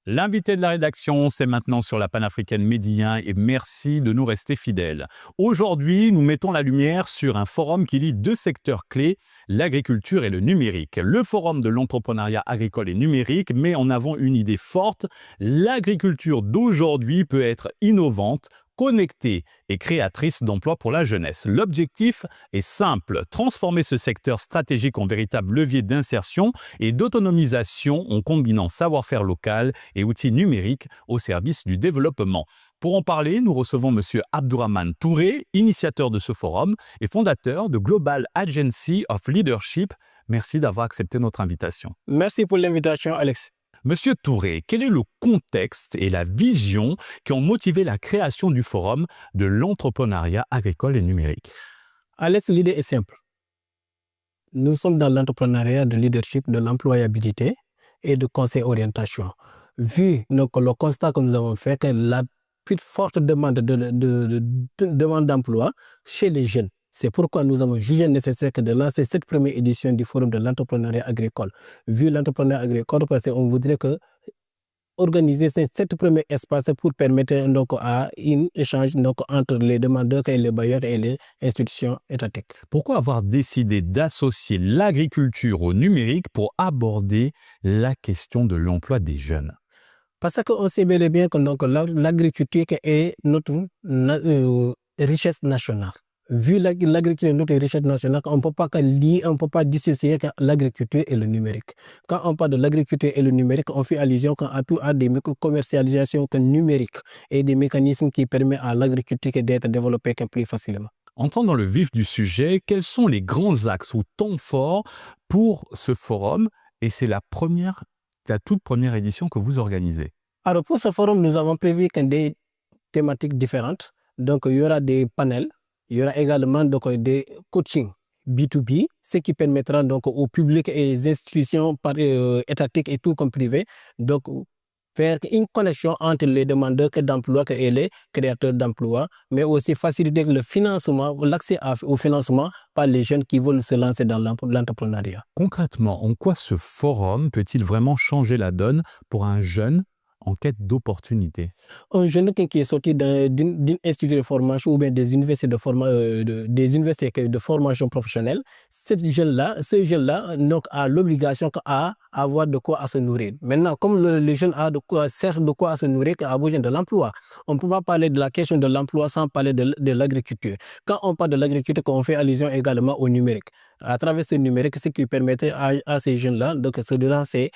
L'invité de la rédaction, c'est maintenant sur la panafricaine Médien et merci de nous rester fidèles. Aujourd'hui, nous mettons la lumière sur un forum qui lie deux secteurs clés, l'agriculture et le numérique. Le forum de l'entrepreneuriat agricole et numérique met en avant une idée forte, l'agriculture d'aujourd'hui peut être innovante, connectée et créatrice d'emplois pour la jeunesse. L'objectif est simple, transformer ce secteur stratégique en véritable levier d'insertion et d'autonomisation en combinant savoir-faire local et outils numériques au service du développement. Pour en parler, nous recevons M. Abdourahmane Touré, initiateur de ce forum et fondateur de Global Agency of Leadership. Merci d'avoir accepté notre invitation. Merci pour l'invitation, Alex. Monsieur Touré, quel est le contexte et la vision qui ont motivé la création du forum de l'entrepreneuriat agricole et numérique? Alex, l'idée est simple. Nous sommes dans l'entrepreneuriat de leadership, de l'employabilité et de conseil-orientation. Vu donc, le constat que nous avons fait, que la plus forte demande demande d'emploi chez les jeunes. C'est pourquoi nous avons jugé nécessaire de lancer cette première édition du Forum de l'entrepreneuriat agricole. Vu l'entrepreneuriat agricole, parce qu'on voudrait organiser cette première espace pour permettre donc, à un échange donc, entre les demandeurs et les bailleurs et les institutions étatiques. Pourquoi avoir décidé d'associer l'agriculture au numérique pour aborder la question de l'emploi des jeunes? Parce qu'on sait bel et bien que l'agriculture est notre richesse nationale. Vu l'agriculture est notre richesse nationale, on ne peut pas lier, on ne peut pas dissocier l'agriculture et le numérique. Quand on parle de l'agriculture et le numérique, on fait allusion à des commercialisations numériques et des mécanismes qui permettent à l'agriculture d'être développée plus facilement. Entrons dans le vif du sujet, quels sont les grands axes ou temps forts pour ce forum? Et c'est la toute première édition que vous organisez. Alors pour ce forum, nous avons prévu des thématiques différentes. Donc il y aura des panels. Il y aura également donc, des coachings B2B, ce qui permettra donc, au public et aux institutions étatiques et tout comme privées, donc faire une connexion entre les demandeurs d'emploi et les créateurs d'emploi, mais aussi faciliter le financement, l'accès au financement par les jeunes qui veulent se lancer dans l'entrepreneuriat. Concrètement, en quoi ce forum peut-il vraiment changer la donne pour un jeune en quête d'opportunités? Un jeune qui est sorti d'une institut de formation ou bien des universités de formation professionnelle, ce jeune-là donc, a l'obligation à avoir de quoi se nourrir. Maintenant, comme le jeune cherche de quoi se nourrir, a besoin de l'emploi. On ne peut pas parler de la question de l'emploi sans parler de l'agriculture. Quand on parle de l'agriculture, on fait allusion également au numérique. À travers ce numérique, ce qui permettait à ces jeunes-là de se lancer,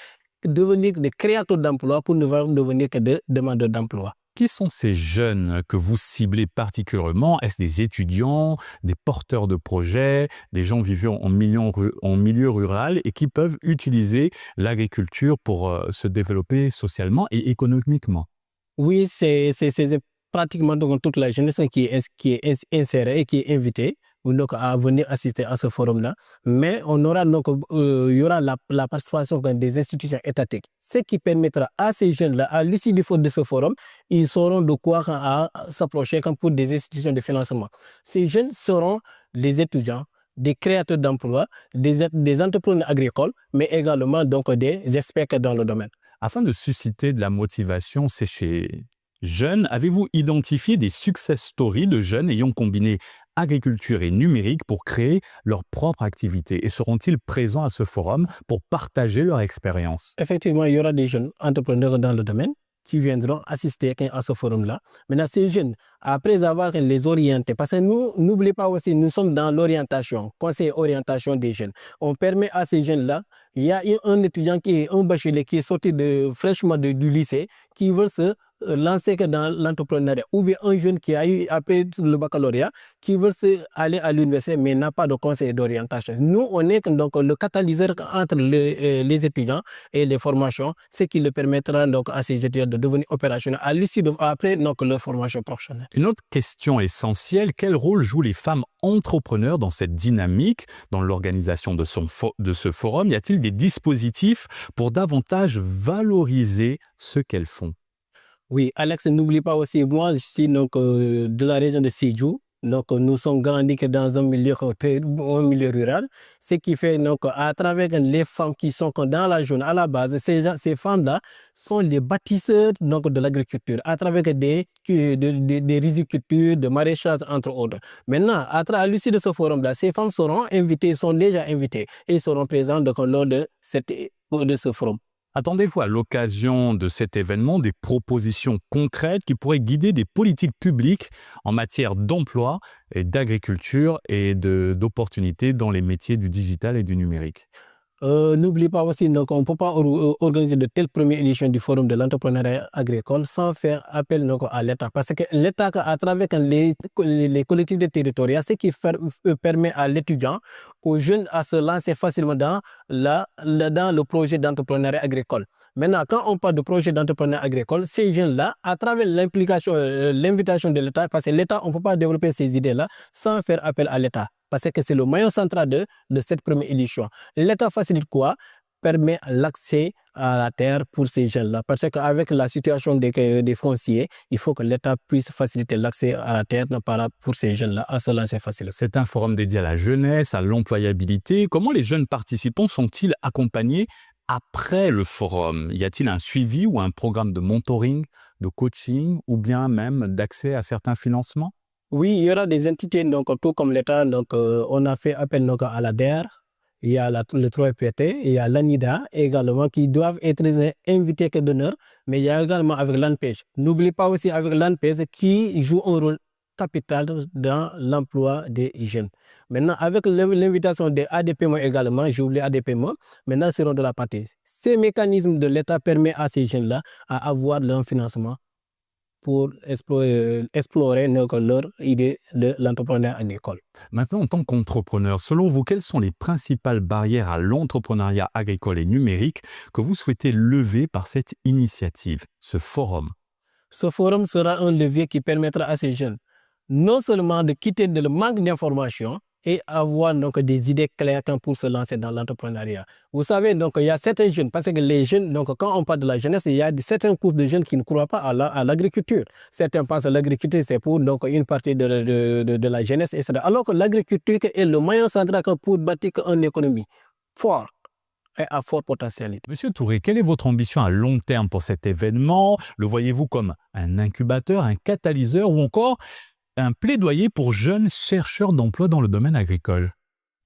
devenir des créateurs d'emploi pour ne pas devenir que des demandeurs d'emploi. Qui sont ces jeunes que vous ciblez particulièrement? Est-ce des étudiants, des porteurs de projets, des gens vivant en milieu rural et qui peuvent utiliser l'agriculture pour se développer socialement et économiquement? Oui, c'est pratiquement donc, toute la jeunesse qui est insérée et qui est invitée donc, à venir assister à ce forum-là. Mais on aura donc, il y aura la participation des institutions étatiques, ce qui permettra à ces jeunes-là, à l'issue de ce forum, ils sauront de quoi s'approcher pour des institutions de financement. Ces jeunes seront des étudiants, des créateurs d'emplois, des entrepreneurs agricoles, mais également donc, des experts dans le domaine. Afin de susciter de la motivation, c'est chez jeunes, avez-vous identifié des success stories de jeunes ayant combiné agriculture et numérique pour créer leur propre activité? Et seront-ils présents à ce forum pour partager leur expérience? Effectivement, il y aura des jeunes entrepreneurs dans le domaine qui viendront assister à ce forum-là. Maintenant, ces jeunes, après avoir les orientés, parce que nous, n'oubliez pas aussi, nous sommes dans l'orientation, conseil orientation des jeunes. On permet à ces jeunes-là, il y a un étudiant un bachelier qui est sorti fraîchement du lycée, qui veut se lancer dans l'entrepreneuriat, ou bien un jeune qui a eu après le baccalauréat, qui veut aller à l'université mais n'a pas de conseil d'orientation. Nous, on est donc le catalyseur entre les étudiants et les formations, ce qui le permettra donc à ces étudiants de devenir opérationnels à l'issue après donc, leur formation professionnelle. Une autre question essentielle, quel rôle jouent les femmes entrepreneurs dans cette dynamique, dans l'organisation de ce forum? Y a-t-il des dispositifs pour davantage valoriser ce qu'elles font? Oui, Alex, n'oublie pas aussi, moi, je suis donc, de la région de Sédhiou. Donc, nous sommes grandis que dans un milieu rural, ce qui fait donc, à travers les femmes qui sont dans la zone à la base, ces femmes-là sont les bâtisseurs donc, de l'agriculture à travers des rizicultures, de maraîchage, entre autres. Maintenant, à l'issue de ce forum-là, ces femmes seront invitées, sont déjà invitées et seront présentes donc, lors de ce forum. Attendez-vous à l'occasion de cet événement des propositions concrètes qui pourraient guider des politiques publiques en matière d'emploi et d'agriculture et d'opportunités dans les métiers du digital et du numérique? N'oublie pas aussi donc, on ne peut pas organiser de telles premières éditions du Forum de l'entrepreneuriat agricole sans faire appel donc, à l'État. Parce que l'État, à travers les collectivités territoriales, ce qui permet à l'étudiant, aux jeunes, à se lancer facilement dans le projet d'entrepreneuriat agricole. Maintenant, quand on parle de projet d'entrepreneuriat agricole, ces jeunes-là, à travers l'implication, l'invitation de l'État, parce que l'État, on ne peut pas développer ces idées-là sans faire appel à l'État. Parce que c'est le maillon central de cette première édition. L'État facilite quoi? Permet l'accès à la terre pour ces jeunes-là. Parce qu'avec la situation des fonciers, il faut que l'État puisse faciliter l'accès à la terre pour ces jeunes-là à se lancer facilement. C'est un forum dédié à la jeunesse, à l'employabilité. Comment les jeunes participants sont-ils accompagnés après le forum? Y a-t-il un suivi ou un programme de mentoring, de coaching ou bien même d'accès à certains financements? Oui, il y aura des entités, donc, tout comme l'État. Donc, on a fait appel donc, à la DER, il y a le 3PT, il y a l'ANIDA également qui doivent être invités que d'honneur, mais il y a également avec l'ANPEJ. N'oublie pas aussi avec l'ANPEJ qui joue un rôle capital dans l'emploi des jeunes. Maintenant, avec l'invitation des ADPMO également, j'ai oublié ADPMO, maintenant seront de la partie. Ces mécanismes de l'État permettent à ces jeunes-là à avoir leur financement pour explorer leur idée de l'entrepreneuriat agricole. Maintenant, en tant qu'entrepreneur, selon vous, quelles sont les principales barrières à l'entrepreneuriat agricole et numérique que vous souhaitez lever par cette initiative, ce forum? Ce forum sera un levier qui permettra à ces jeunes non seulement de quitter le manque d'informations et avoir donc des idées claires pour se lancer dans l'entrepreneuriat. Vous savez, donc il y a certains jeunes, parce que les jeunes, donc quand on parle de la jeunesse, il y a certaines couches de jeunes qui ne croient pas à l'agriculture. Certains pensent que l'agriculture, c'est pour donc, une partie de la jeunesse, etc. Alors que l'agriculture est le moyen central pour bâtir une économie forte et à forte potentialité. Monsieur Touré, quelle est votre ambition à long terme pour cet événement? Le voyez-vous comme un incubateur, un catalyseur ou encore un plaidoyer pour jeunes chercheurs d'emploi dans le domaine agricole?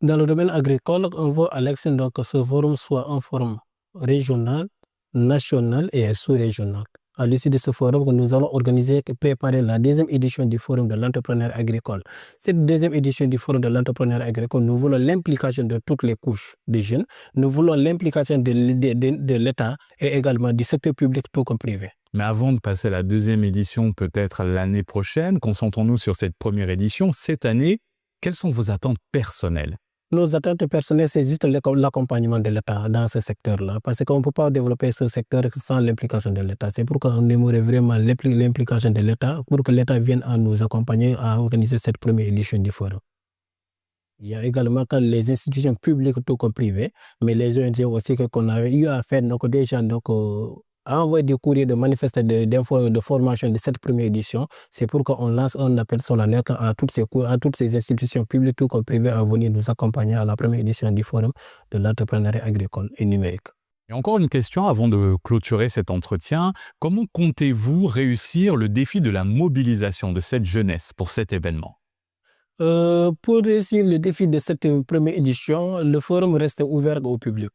Dans le domaine agricole, on veut, Alex, donc, que ce forum soit un forum régional, national et sous-régional. À l'issue de ce forum, nous allons organiser et préparer la deuxième édition du Forum de l'entrepreneuriat agricole. Cette deuxième édition du Forum de l'entrepreneuriat agricole, nous voulons l'implication de toutes les couches des jeunes, nous voulons l'implication de l'État et également du secteur public tout comme privé. Mais avant de passer à la deuxième édition, peut-être l'année prochaine, concentrons-nous sur cette première édition. Cette année, quelles sont vos attentes personnelles? Nos attentes personnelles, c'est juste l'accompagnement de l'État dans ce secteur-là. Parce qu'on ne peut pas développer ce secteur sans l'implication de l'État. C'est pourquoi on aimerait vraiment l'implication de l'État pour que l'État vienne à nous accompagner à organiser cette première édition du forum. Il y a également les institutions publiques tout comme privées, mais les ONG aussi qu'on a eu à faire donc, déjà à envoyer des courriers de manifeste de formation de cette première édition. C'est pourquoi on lance un appel solennel à toutes ces institutions publiques tout comme privées à venir nous accompagner à la première édition du Forum de l'entrepreneuriat agricole et numérique. Et encore une question avant de clôturer cet entretien. Comment comptez-vous réussir le défi de la mobilisation de cette jeunesse pour cet événement? Pour réussir le défi de cette première édition, le forum reste ouvert au public.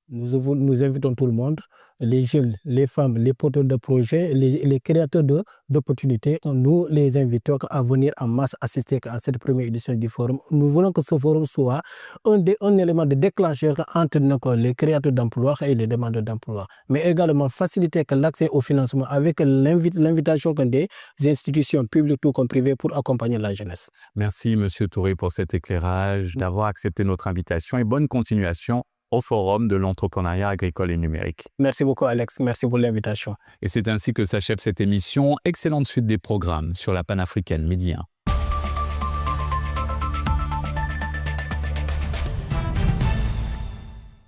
Nous invitons tout le monde, les jeunes, les femmes, les porteurs de projets, les créateurs d'opportunités. Nous les invitons à venir en masse assister à cette première édition du forum. Nous voulons que ce forum soit un élément de déclencheur entre les créateurs d'emplois et les demandeurs d'emploi, mais également faciliter l'accès au financement avec l'invitation des institutions publiques tout comme privées pour accompagner la jeunesse. Merci Monsieur Touré pour cet éclairage, d'avoir accepté notre invitation et bonne continuation au Forum de l'entrepreneuriat agricole et numérique. Merci beaucoup Alex, merci pour l'invitation. Et c'est ainsi que s'achève cette émission. Excellente suite des programmes sur la panafricaine Midi 1.